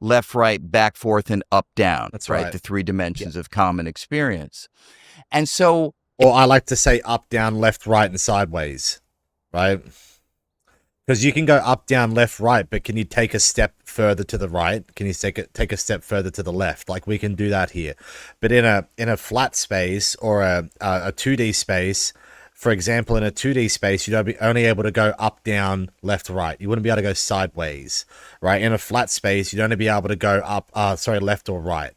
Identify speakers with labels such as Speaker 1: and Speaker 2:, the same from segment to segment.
Speaker 1: left, right, back, forth, and up, down.
Speaker 2: That's right.
Speaker 1: The three dimensions of common experience. And so,
Speaker 2: or I like to say up, down, left, right, and sideways, right? Because you can go up, down, left, right, but can you take a step further to the right? Can you take a step further to the left? Like we can do that here. But in a flat space or a 2D space, for example, in a 2D space, you'd be only able to go up, down, left, right. You wouldn't be able to go sideways, right? In a flat space, you'd only be able to go up, left or right.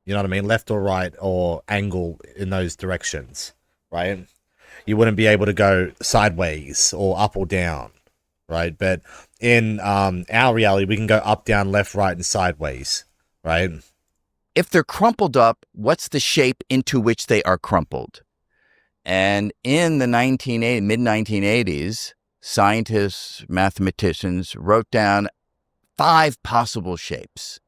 Speaker 2: You know what I mean? Left or right or angle in those directions, right? You wouldn't be able to go sideways or up or down. Right, but in our reality, we can go up, down, left, right, and sideways, right?
Speaker 1: If they're crumpled up, what's the shape into which they are crumpled? And in the mid-1980s, scientists, mathematicians wrote down 5 possible shapes.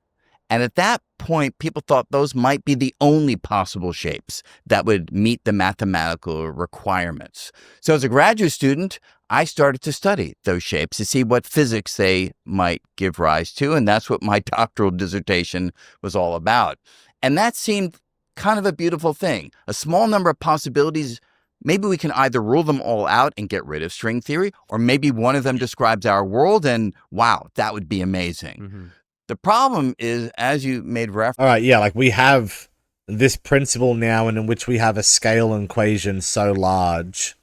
Speaker 1: And at that point, people thought those might be the only possible shapes that would meet the mathematical requirements. So as a graduate student, I started to study those shapes to see what physics they might give rise to. And that's what my doctoral dissertation was all about. And that seemed kind of a beautiful thing. A small number of possibilities. Maybe we can either rule them all out and get rid of string theory, or maybe one of them describes our world and wow, that would be amazing.
Speaker 3: Mm-hmm.
Speaker 1: The problem is, as you made reference.
Speaker 2: All right, yeah, like we have this principle now in which we have a scale equation so large,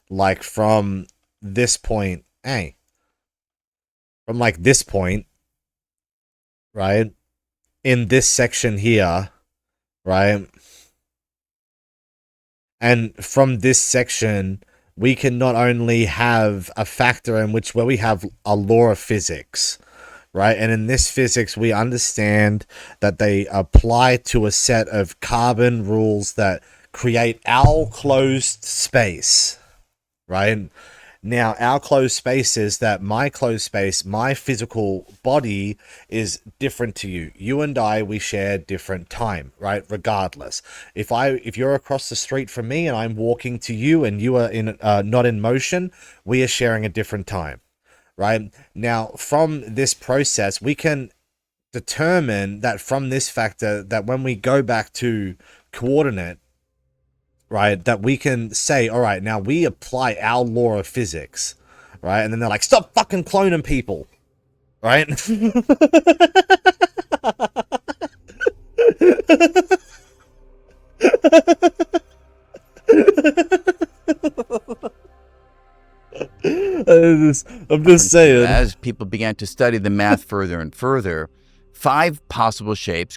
Speaker 2: like from this point, from like this point, right, in this section here, right, and from this section, we can not only have a factor in which where we have a law of physics, right? And in this physics, we understand that they apply to a set of carbon rules that create our closed space, right? Now, our closed space is that my closed space, my physical body is different to you. You and I, we share different time, right? Regardless. If you're across the street from me and I'm walking to you and you are not in motion, we are sharing a different time. Right? Now, from this process, we can determine that from this factor that when we go back to coordinate, right, that we can say, all right, now we apply our law of physics, right? And then they're like, stop fucking cloning people, right? I'm just saying.
Speaker 1: As people began to study the math further and further, 5 possible shapes